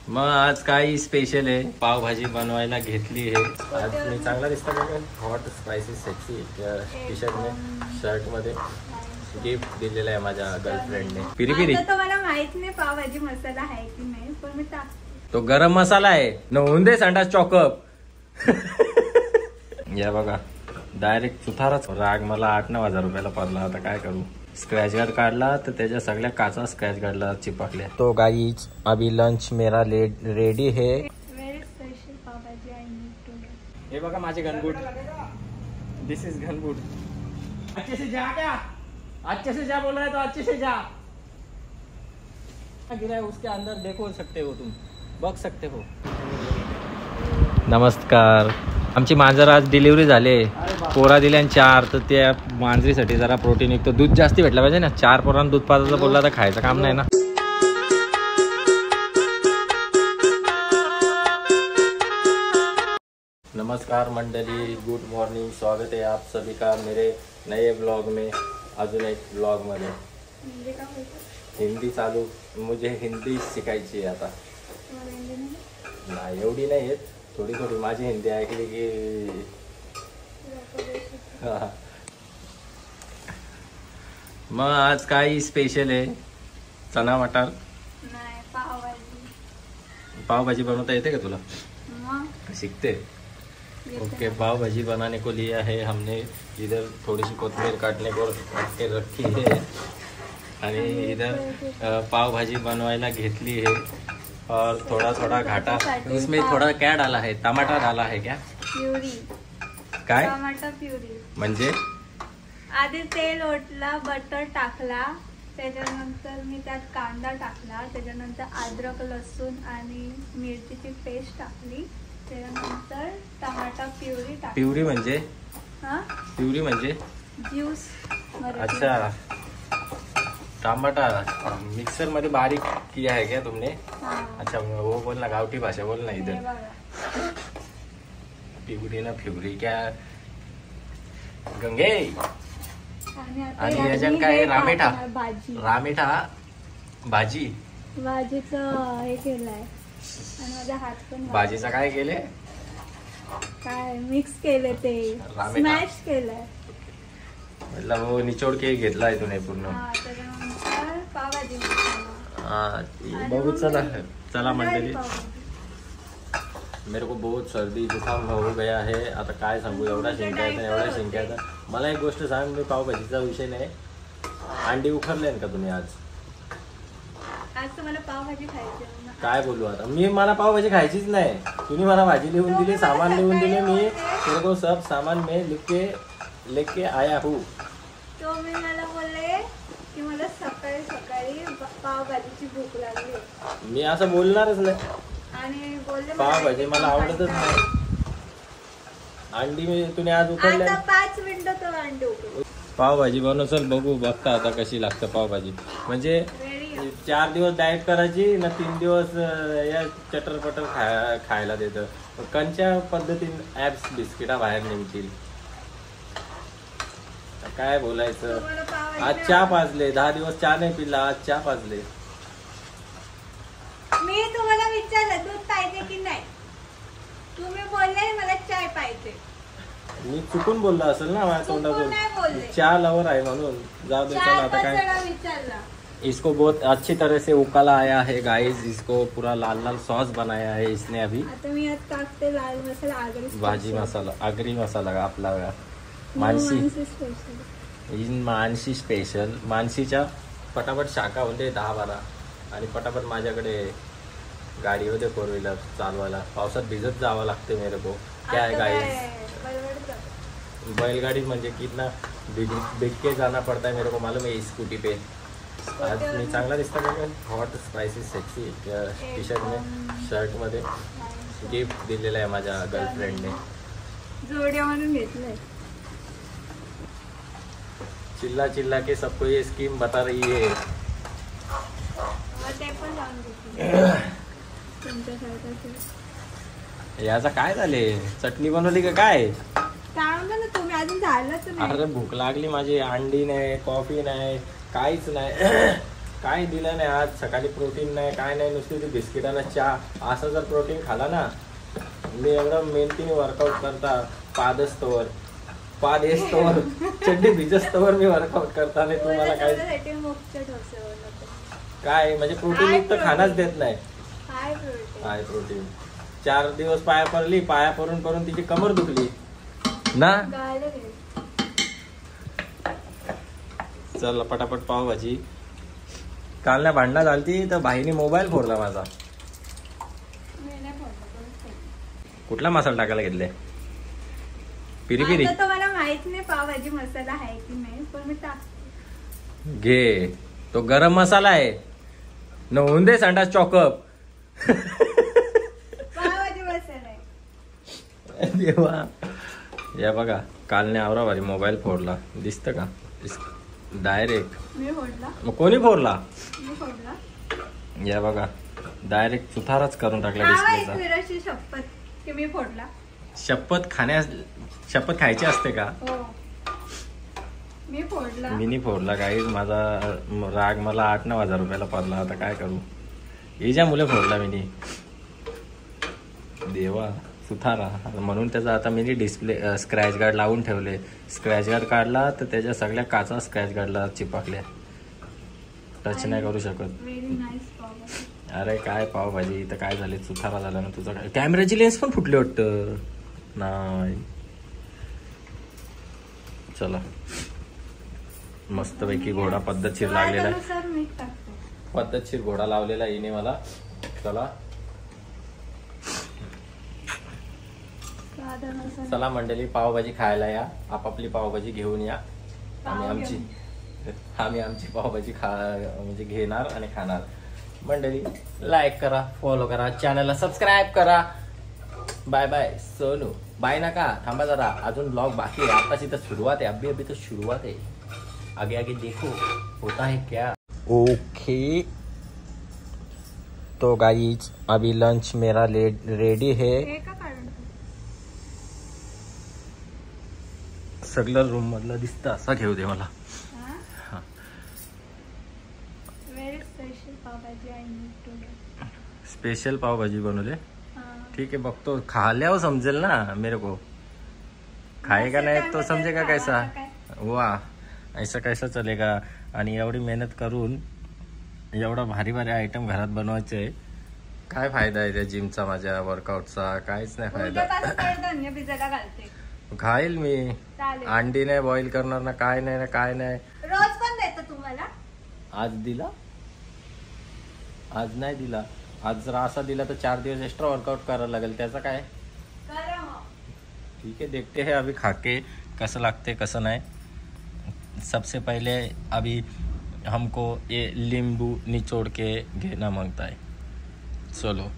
मग आज काही स्पेशल आहे, पावभाजी बनवायला घेतली आहे. आज मी चांगला दिसतो बघा, hot spicy sexy T shirt में शर्ट मध्ये गिफ्ट दिलेलं आहे माझ्या गर्लफ्रेंडने. पिरी पिरी आता मला माहित नाही पावभाजी मसाला आहे की नाही, पण मी तो गरम मसाला आहे. नवून दे संडास चॉकअप. या बघा डायरेक्ट सुथाराच. राग मला 8-9 हजार रुपयाला पडला. आता काय करू, स्क्रॅच गार्ड काढला तर त्याच्या सगळ्या काचा स्क्रॅच गार्डला चिपकल्या. तो गाईज अभी लंच मेरा रेडी है. Special pav bhaji I need to. हे बघा माझे गनबूट. दिस इज गनबूट. अच्छे से जा, क्या अच्छे से जा बोल रहा है तो अच्छे से जा. गिरा है उसके अंदर, देखो सकते हो तुम, बघ सकते हो. नमस्कार. आमची मांजर आज डिलिव्हरी झाले. पोरा दिल्या 4, तर त्या मांजरीसाठी जरा प्रोटीन युक्त दूध जास्ती भेटलं पाहिजे ना. 4 पोरांना दूध पाजायचं बोलला तर खायचं काम नाही ना. नमस्कार मंडली, गुड मॉर्निंग. स्वागत है आप सभी का मेरे नए ब्लॉग में. अजून एक ब्लॉग मध्ये हिंदी चालू. मुझे हिंदी शिकायची आहे आता. नाही एवढी नाही येत, थोडी थोडी. माझी हिंदी ऐकली की मग आज काही स्पेशल आहे. चना मटार. नाही, पावभाजी. पावभाजी बनवता येते का तुला? मग सीखते. ओके, पाव भाजी बनाने को लिया है हमने. इधर थोड़ी सी कोथमीर काटने को रखी है आणि इधर पाव भाजी बनवायला घेतली है. और थोड़ा थोड़ा घाटा उसमें थोड़ा क्या डाला है, टमाटर डाला है क्या? प्युरी. काय टमाटर प्युरी. म्हणजे आधी तेल ओतला, बटर टाकला, त्याच्यानंतर मी त्यात कांदा टाकला, त्याच्यानंतर अद्रक लसूण आणि मिरचीची पेस्ट टाकली, त्याच्यानंतर टमाटा प्युरी टाकली. प्युरी म्हणजे? हा, प्युरी म्हणजे ज्यूस. अच्छा, टमाटर मिक्सर मध्ये बारीक किया है क्या तुमने? अच्छा, वो बोलना, गावठी भाषा बोलना इधर. प्युरी ना फ्युरी क्या गंगे. आणि याच्यात काय रामेठा. भाजी. रामेठा भाजी. भाजीचं हे केलंय आणि माझा हात पण. भाजीचा काय केले? काय मिक्स केले ते, स्मॅश केलंय. मतलब वो निचोड के घेतला आहे तूने पूर्ण. त्याच्यानंतर पावभाजी मसाला. बहुत चला चला मंडळी, मेरे को बहुत सर्दी जुकाम हो गया है. आता काय सांगू, एवढा शिंक्याचा. मला एक गोष्ट सांग, मी पावभाजीचा विषय नाही. अंडी उखरले का तुम्ही आज? तर मला पावभाजी खायची. काय बोलू आता मी, मला पावभाजी खायचीच नाही. तुम्ही मला भाजी लिहून दिली, सामान लिहून दिले. मी तेरे को सब सामान में लेके आया हूँ. तो मी मला बोलले की मला सकाळी सकाळी पावभाजीची भूक लागली. मी असं बोलणारच नाही. आणि बोलले पावभाजी मला आवडतच नाही. अंडी मी तुम्ही आज उकडले. 5 मिनिटं तो अंडी उकडले. पावभाजी बनव. चल बघू, बघता आता कशी लागतं पावभाजी. म्हणजे 4 दिवस डाएट करायची ना, 3 दिवस या चटरपटर खायला देतं. कंच्या पद्धतीने ऍप्स बिस्किटा बाहेर निघतील. काय बोलायचं. आज चहा पाजले. 10 दिवस चहा नाही पिला, आज चहा पाजले. मी तुम्हाला विचारलं दूध पाहिजे की नाही, तुम्ही बोलले मला चाय पाहिजे. मी चुकून बोललो असेल ना माझ्या तोंडातून. चहा लवर आहे म्हणून. जाऊ दे. चला आता काय, विचारलं. इसको बहुत अच्छी तरह से उकाला आया है गाइस. इसको पूरा लाल लाल सॉस बनाया है इसने अभी. आता मी यात टाकते लाल मसाला, आगरी भाजी मसाला, आगरी मसाला आपला मानसी स्पेशल. मानसीच्या पटापट शाखा होते 10-12 आणि पटापट माझ्याकडे गाडी होते 4 व्हीलर चालवायला. पावसात भिजत जावं लागते मेरे को. क्या है गाइस, बैलगाड़ी म्हणजे कितना बिग के जाना पड़ता है मेरे को मालूम है. स्कूटी पे आज मी चांगला दिसतो बघा, hot spicy sexy T shirt में शर्ट मध्ये गिफ्ट दिलेलं आहे माझ्या गर्लफ्रेंडने. जोड्या म्हणून घेतलंय. चिल्ला चिल्ला के सबको ये स्कीम बता रही है. याचा काय झाले, चटणी बनवली का काय? तुम्ही अजून झालंच नाही. अरे भूक लागली माझी. अंडी नाही, कॉफी नाही, काहीच नाही. काय दिलं नाही आज. सकाळी प्रोटीन नाही, काय नाही, नुसती ती बिस्किटाला चहा. असं जर प्रोटीन खाला ना, मी एकदम मेहनतीने वर्कआउट करता, पाद असतोवर पाद येस्तोवर चड्डी भिजस्तोवर मी वर्कआउट करता. नाही तुम्हाला काय काय म्हणजे प्रोटीन युक्त खानाच देत नाही. High protein. 4 दिवस पाया पडली, पाया पडून पडून तिची कमर दुखली ना. चल पटापट पावभाजी. काल ना भांडणं झालती तर भाईने मोबाईल फोडला माझा. कुठला मसाला टाकायला घेतलाय? पिरी पिरी. आता मला माहित नाही पावभाजी मसाला आहे की नाही, पण मी टाकते. घे, तो गरम मसाला आहे. न होऊन दे संडास चॉकअप. पावभाजी मसाला आहे. देवा. या बघा, कालने आवरा भारी मोबाईल फोडला. दिसतं का? डायरेक्ट. मी फोडला. मग कोणी फोडला? मी फोडला. या बघा, डायरेक्ट सुथारच करून टाकला डिस्प्लेचा. शपथ की मी फोडला. शपथ खायची असते का? हो, मी फोडला. मी नाही फोडला काही. माझा राग मला 8-9 हजार रुपयाला पडला. आता काय करू? हिच्या मुले फोडला मी. देवा, सुथारा. म्हणून त्याचा आता मी डिस्प्ले स्क्रॅच गार्ड लावून ठेवले. स्क्रॅच गार्ड काढला तर त्याच्या सगळ्या काचा स्क्रॅच गार्डला चिपकल्या. टच नाही करू शकत. अरे काय पावभाजी. इथं काय झाले? सुथारा झाला ना तुझा. काय कॅमेराची लेन्स पण फुटली वाटतं. नाही, चला मस्तपैकी घोडा पद्धतशीर लागलेला आहे. पद्धतशीर घोडा लावलेला हिने मला. चला चला मंडळी, पावभाजी खायला या. आपापली पावभाजी घेऊन या. आम्ही आमची पावभाजी म्हणजे घेणार आणि खाणार. मंडळी लाईक करा, फॉलो करा, चॅनलला सबस्क्राईब करा. Bye bye Sonu. बाय नका, थांबा जरा, अजून ब्लॉग बाकी है. आताची तर सुरुवात है, अभी तो शुरुआत है. आगे आगे देखो होता है क्या. ओके तो गाइस, अभी लंच मेरा रेडी है. सगळं रूम मधलं दिसतं असं घेऊ दे मला. स्पेशल पावभाजी बनवले. ठीक है, बघतो. खाल्यावर समजेल ना मेरे को. खाएगा नहीं तो समझेगा कैसा. वाह, ऐसा कैसा चलेगा. आणि एवढी मेहनत करून एवढा भारी भारी आयटम घरात बनवायचे. काय फायदा आहे त्या जिमचा, माझ्या वर्कआउटचा? काहीच नाही फायदा. खाईल मी. अंडी नाही बॉईल करणार ना, काय नाही ना, काय नाही. रोज पण देतो तुम्हाला. आज दिला, आज नाही दिला. आज जर असा दिला तर 4 दिवस एक्स्ट्रा वर्कआउट करायला लागेल. त्याचा काय? ठीक है, देखते हैं अभी खाके कसं लागते कसं नाही. सबसे पहले अभी हमको ये नींबू निचोड़ के घेना मांगता है. चलो,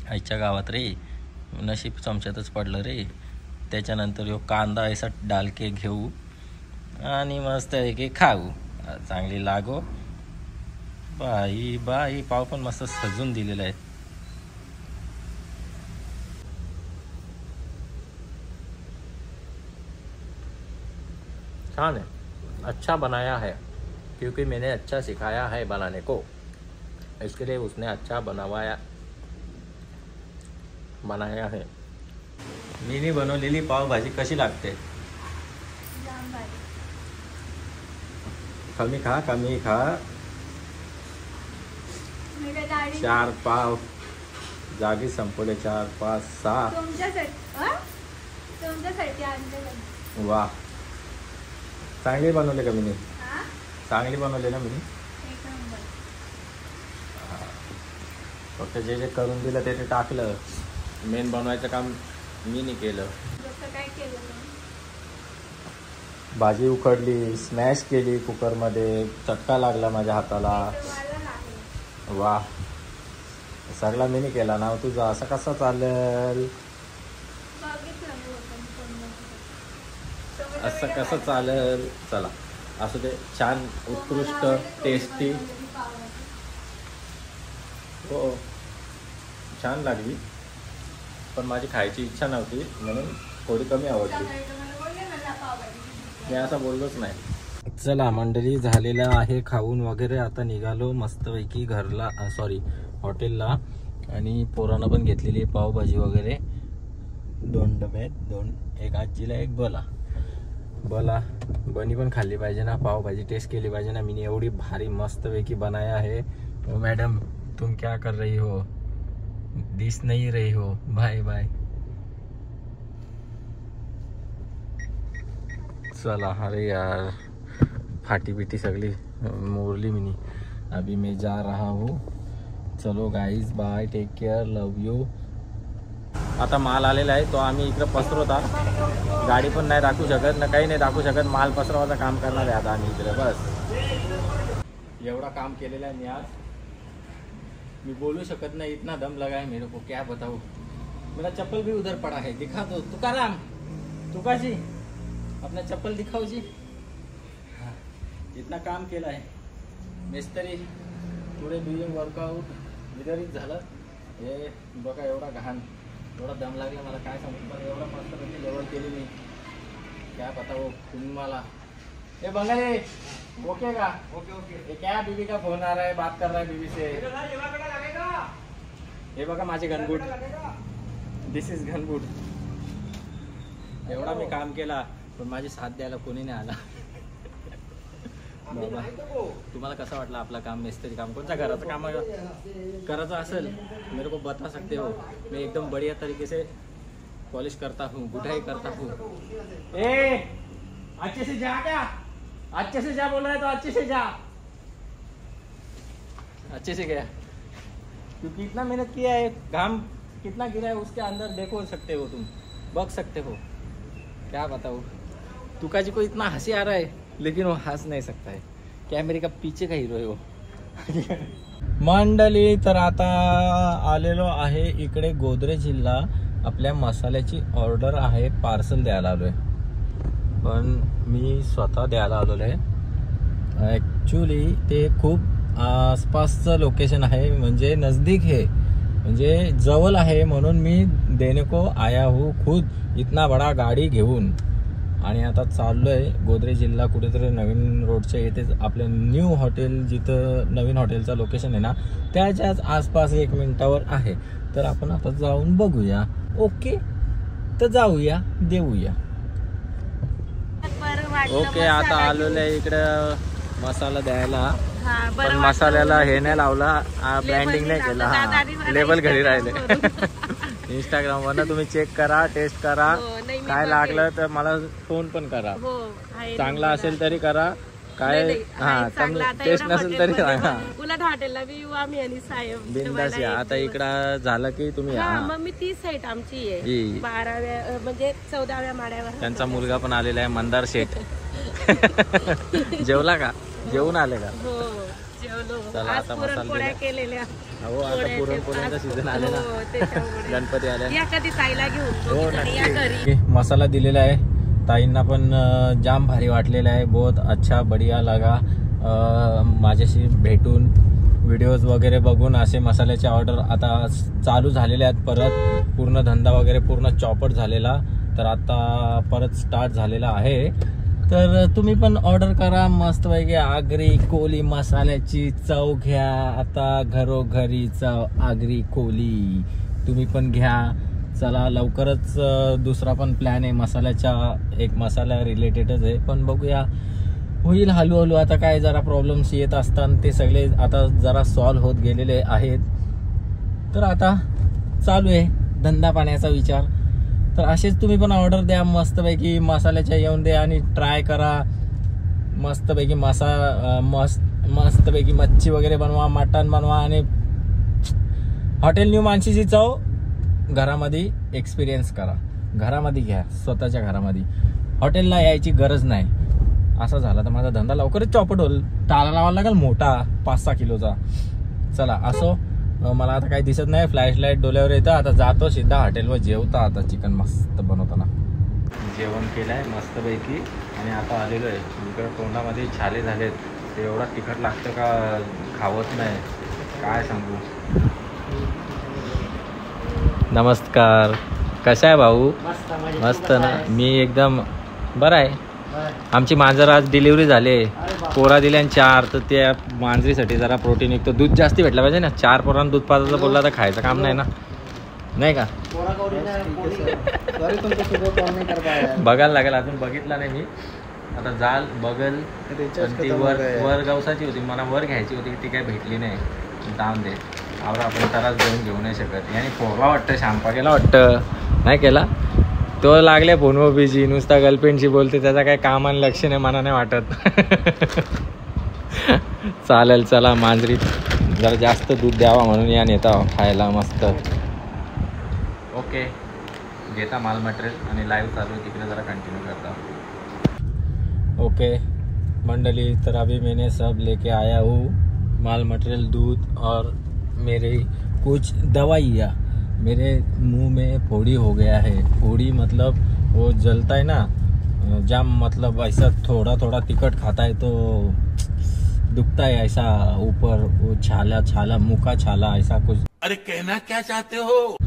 आईच्या गावात रे, नशीब चमच्यातच पडलं रे. त्याच्यानंतर यो कांदा ऐसा डाल के घेऊ आणि मस्त आहे की खाऊ. चांगली लागो. बाई बाई, पाव पण मस्त सजून दिलेला आहे. छान है, अच्छा बनाया है, क्योंकि मैंने अच्छा सिखाया है बनाने को, इसके लिए उसने अच्छा बनाया है. मीनी बनवलेली पावभाजी कशी लागते? कमी खा, कमी खा. 4 पाव जागी संपवले. 4, 5, 6 तुमच्यासाठी. वा, चांगली बनवले का मी? चांगली बनवले ना मी. फक्त जे जे करून दिलं ते टाकलं. मेन बनवायचं काम मी नाही केलं. काय केलं? भाजी उकडली, स्मॅश केली कुकरमध्ये. चटका लागला माझ्या हाताला. वा, सगळा मी नाही केला ना तुझा. असं कसं चालेल? असं कसं चालेल? चला असं ते छान, उत्कृष्ट, टेस्टी. हो, छान लागली. पण माझी खायची इच्छा नव्हती म्हणून थोडी कमी आवडली. मी असं बोललोच नाही. चला मंडळी, झालेला आहे खाऊन वगैरे. आता निघालो मस्तपैकी घरला, सॉरी हॉटेलला. आणि पोरानं पण घेतलेली आहे पावभाजी वगैरे. 2 डबे, 2, एक आजीला एक बोला बनी पण खाल्ली पाहिजे ना, पावभाजी टेस्ट केली पाहिजे ना. मी एवढी भारी मस्तपैकी बनाया है. ओ मैडम तुम क्या कर रही हो, दिस नहीं रही हो. Bye bye. चला, अरे यार फाटी बिटी सगळी मोरली मिनी. अभी मैं जा रहा हूँ. चलो guys, bye, take care, love you. आता माल आलेला आहे, तो आम्ही इकडं पसरवता. गाडी पण नाही दाखवू शकत ना, काही नाही दाखवू शकत. माल पसरवायचं काम करणार आहे आता आम्ही इकडे. बस एवढा काम केलेला आहे मी आज. मी बोलू शकत नाही, इतना दम लगा है मेरे को, क्या बताऊँ. मेरा चप्पल भी उधर पड़ा है, दिखा दो. तुकाराम, तुकाजी अपना चप्पल दिखाओ जी. हाँ, इतना काम केला आहे. मिस्त्री पुढे डुईंग वर्कआउट इधरच झालं. हे बघा एवढा घाण, एवढा दम लागला मला, काय सांगू. पण एवढा मस्त लेवल केली मी, क्या बताओ तुम्हाला. ए बंगाली, ओके का? ओके. ये क्या बीबी का फोन आ रहा है, बात कर रहा है बीबी से. हे बघा माझे घनबूट, दिस इज घनबूट. एवढा मी काम केला, पण माझी साथ द्यायला कोणी नाही आला. बाबा, तुम्हाला कसं वाटलं आपला काम, मिस्त्री काम, कोणत्या घराचं काम करायचं असेल मेरे को बता सकते हो. मैं एकदम बढ़िया तरीके से पॉलिश करता हूँ, गुठाई करता हूँ. ए अच्छे से जा, क्या अच्छे से जा बोल रहा है तो अच्छे से जा. अच्छे से गया, क्योंकि इतना मेहनत किया है, घाम कितना गिरा है उसके अंदर, देखो सकते हो तुम, बग सकते हो. क्या बताओ, तुका जी को इतना हंसी आ रहा है लेकिन वो हंस नहीं सकता है. कैमरे का पीछे का हीरो है वो. मंडळी, तर आता आलेलो आहे इकडे गोदरेज जिल्हा. आपल्या मसाल्याची ऑर्डर आहे, पार्सल द्यायला आलोय. पण मी स्वतः द्यायला आलेलो आहे. ॲक्च्युली ते खूप आसपासचं लोकेशन आहे, म्हणजे नजदीक आहे, म्हणजे जवळ आहे. म्हणून मी देने को आया हूँ खुद, इतना बडा गाडी घेऊन. आणि आता चाललोय गोदरेज जिल्हा, कुठेतरी नवीन रोडच्या इथेच आपलं न्यू हॉटेल, जिथं नवीन हॉटेलचं लोकेशन आहे ना, त्याच्याच आसपास 1 मिनिटावर आहे. तर आपण आता जाऊन बघूया. ओके, तर जाऊया, देऊया. ओके, आता आलेलो आहे इकडं मसाला द्यायला. पण मसाल्याला हे नाही लावला, ब्रँडिंग नाही केला. हा, लेबल घरी राहिले. इंस्टाग्राम वर तुम्ही चेक करा, टेस्ट करा. काय लागलं तर मला फोन पण करा. चांगला असेल तरी करा, काय टेस्ट नसेल तरी सांगा. उलट हॉटेलला बी येऊ आम्ही आणि साहेब बिंदास या. आता इकडं झालं की तुम्ही या. मग मी 30 साईट आमची आहे, 12व्या म्हणजे 14व्या माड्यावर. त्यांचा मुलगा पण आलेला आहे, मंदार शेठ. जेवला का? जेवून आले का? हो जेवलो. चला आता मसाला केलेल्या. हो, आता पुरणपोळ्यांचा सीझन आले ना, गणपती आले. या कधी ताईला घेऊन. हो नक्की. मसाला दिलेला आहे ताईंना, पण जाम भारी वाटलेला आहे. बहुत अच्छा, बढिया लगा. माझ्याशी भेटून व्हिडिओज वगैरे बघून असे मसाल्याचे ऑर्डर आता चालू झालेले आहेत. परत पूर्ण धंदा वगैरे पूर्ण चॉपट झालेला, तर आता परत स्टार्ट झालेला आहे. तर तुम्ही पण ऑर्डर करा मस्तपैकी. आगरी कोली मसाल्याची चव घ्या. आता घरोघरी चव आगरी कोली तुम्ही पण घ्या. चला, लवकरच दुसरा पण प्लॅन आहे मसाल्याचा, एक मसाला रिलेटेडच आहे, पण बघूया, होईल हळूहळू. आता काय जरा प्रॉब्लेम्स येत असतात, ते सगळे आता जरा सॉल्व्ह होत गेलेले आहेत. तर आता चालू आहे धंदा पाण्याचा विचार. तर असेच तुम्ही पण ऑर्डर द्या मस्तपैकी, मसाल्याच्या येऊन द्या आणि ट्राय करा मस्तपैकी. मस्तपैकी मच्छी वगैरे बनवा, मटण बनवा आणि हॉटेल न्यू मानसीची चव घरामध्ये एक्सपिरियन्स करा. घरामध्ये घ्या, स्वतःच्या घरामध्ये. हॉटेलला यायची गरज नाही. असं झालं तर माझा धंदा लवकरच चॉपट होईल. टाळा लावायला लागेल मोठा 5-6 किलोचा. चला असो, मला आता काही दिसत नाही, फ्लॅश लाईट डोल्यावर येतं. आता जातो सिद्धा हॉटेलवर जेवता. आता चिकन मस्त बनवताना जेवण केलं आहे मस्तपैकी, आणि आता आलेलो आहे. इकडं तोंडामध्ये छाले झालेत, ते एवढा तिखट लागतं का खावत नाही, काय सांगू. नमस्कार, कसा आहे भाऊ? मस्त ना. मी एकदम बरा आहे. आमची मांजर आज डिलिव्हरी झाली, पोरा दिल्या 4, तर त्या मांजरीसाठी जरा प्रोटीन निघतो. दूध जास्ती भेटलं पाहिजे ना, 4 पोरांना दूध पाजायचं बोलला तर खायचं काम नाही ना, नाही का? बघायला लागेल, अजून बघितला नाही मी. आता जाल बघल. ती वर गवसाची होती, मला वर घ्यायची होती, ती काही भेटली नाही. दाम दे आवरा, आपण तरास घेऊ नाही शकत. आणि पोरला वाटतं शांपा केला, वाटतं नाही केला. तो लागले फोनवर बिझी, नुसता गर्लफ्रेंडशी बोलते, त्याचा काही काम आणि लक्ष नाही, मला नाही वाटत. चालेल, चला मांजरीत जरा जास्त दूध द्यावा म्हणून या नेता खायला मस्त. ओके, घेता माल मटेरियल आणि लाईव्ह चालू आहे तिकडे, जरा कंटिन्यू करता. ओके मंडली, तर अभी मैंने सब लेके आया हूँ, माल मटेरियल, दूध और मेरे कुछ दवाइयाँ. मेरे मुंह में फोड़ी हो गया है. फोड़ी मतलब वो जलता है ना, जाम, मतलब ऐसा थोड़ा थोड़ा तिखट खाता है तो दुखता है ऐसा, ऊपर वो छाला छाला, मुँह का छाला, ऐसा कुछ. अरे कहना क्या चाहते हो,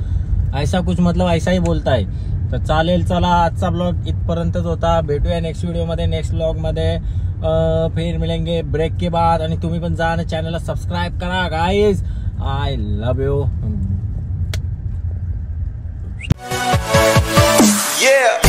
ऐसा कुछ, मतलब ऐसा ही बोलता है. तर चालेल, चला आजचा ब्लॉग इथपर्यंतच होता. भेटूया नेक्स्ट व्हिडिओमध्ये, नेक्स्ट ब्लॉगमध्ये. फिर मिलेंगे ब्रेक के बाद. आणि तुम्ही पण जा ना, चॅनलला सबस्क्राईब करा guys. I love you. Yeah.